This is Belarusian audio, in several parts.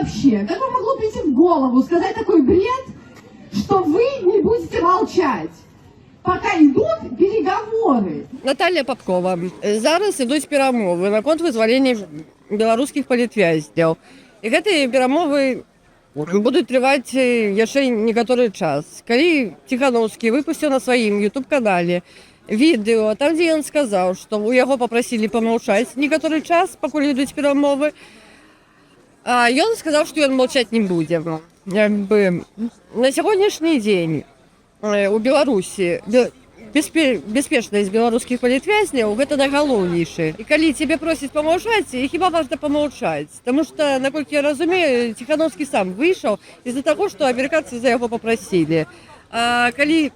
вообще? Как вам могло прийти в голову сказать такой бред, что вы не будете молчать, пока идут переговоры? Наталія Попкова. Зараз ідуть перамовы наконт вызвалення беларускіх палітвязняў. І гэтыя перамовы будуць трываць яшчэ некаторы час. Калі Ціхановскі выпусціў на сваім YouTube-канале відэо, там, дзе ён сказаў, што ў яго папрасілі памаўчаць некаторы час, пакуль ідуць перамовы, а ён сказаў, што ён маўчаць не будзе. На сягонняшні дзень у Беларусі бяспечнасць беларускіх палітвязняў гэта найгалоўнейшае. І калі цябе просяць памаўчаць, хіба важна памаўчаць. Таму што, наколькі я разумею, Ціхановскі сам выйшаў з-за таго, што амерыканцы за яго папрасілі. А калі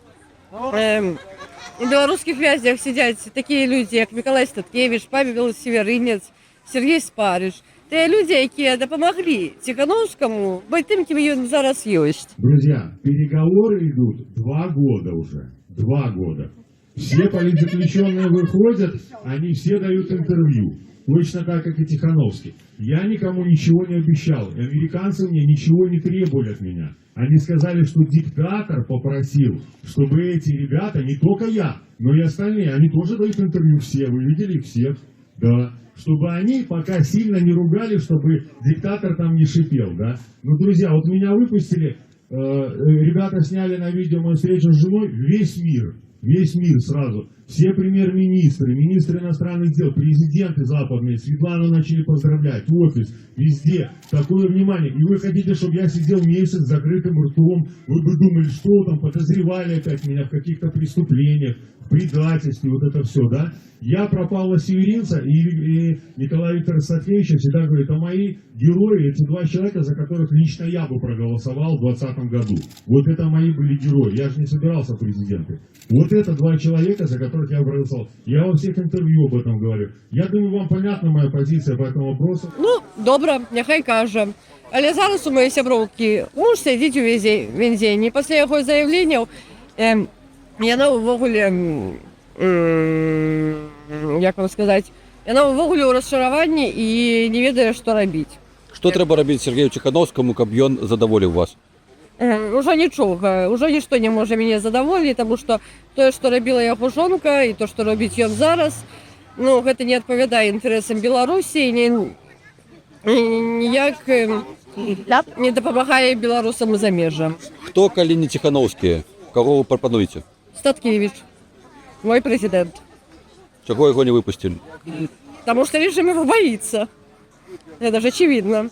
у беларускіх вязнях сядзяць такія людзі, як Мікалай Статкевіч, Павел Северынец, Сергей Спарыш, тыя людзі, якія дапамаглі Ціхановскаму быць тым, кім ён зараз ёсць. Друзья, переговоры идут 2 года уже. 2 года. Все политзаключенные выходят, они все дают интервью. Точно так, как и Тихановский. Я никому ничего не обещал. И американцы мне ничего не требовали от меня. Они сказали, что диктатор попросил, чтобы эти ребята, не только я, но и остальные, они тоже дают интервью все. Вы видели всех? Да. Чтобы они пока сильно не ругали, чтобы диктатор там не шипел, да. Ну, друзья, вот меня выпустили, ребята сняли на видео мою встречу с женой, весь мир сразу. Все премьер-министры, министры иностранных дел, президенты западные, Светлану начали поздравлять, офис, везде. Такое внимание. И вы хотите, чтобы я сидел месяц с закрытым ртом, вы бы думали, что там, подозревали опять меня в каких-то преступлениях, в предательстве, вот это все, да? Я пропал на Северинца, и Николай Викторович Сатвеевич всегда говорит, а мои герои, эти 2 человека, за которых лично я бы проголосовал в 2020 году. Вот это мои были герои. Я же не собирался в президенты. Вот это 2 человека, за которых я проголосовал. Я во всех интервью об этом говорю. Я думаю, вам понятна моя позиция по этому вопросу. Ну, добра, няхай кажа. Але зараз у моей сяброўкі муж сядзіць у вензені. Пасля яго заявленняў яна ўвогуле, як вам сказаць, яна ўвогуле ў расчараванні і не ведае, што рабіць. Што трэба рабіць Сергею Ціхановскаму, каб ён задаволіў вас? Ужо нічога, ужо нішто не можа мяне задаволіць, таму што тое, што рабіла яго жонка і то, што робіць ён зараз, ну, гэта не адпавядае інтарэсам Беларусі, ніяк не дапамагае беларусам і замежжам. Хто, калі не Ціхановскі? Каго вы прапануеце? Статкевич, мой президент. Чаго яго не выпусцілі? Потому что режим его боится. Это же очевидно.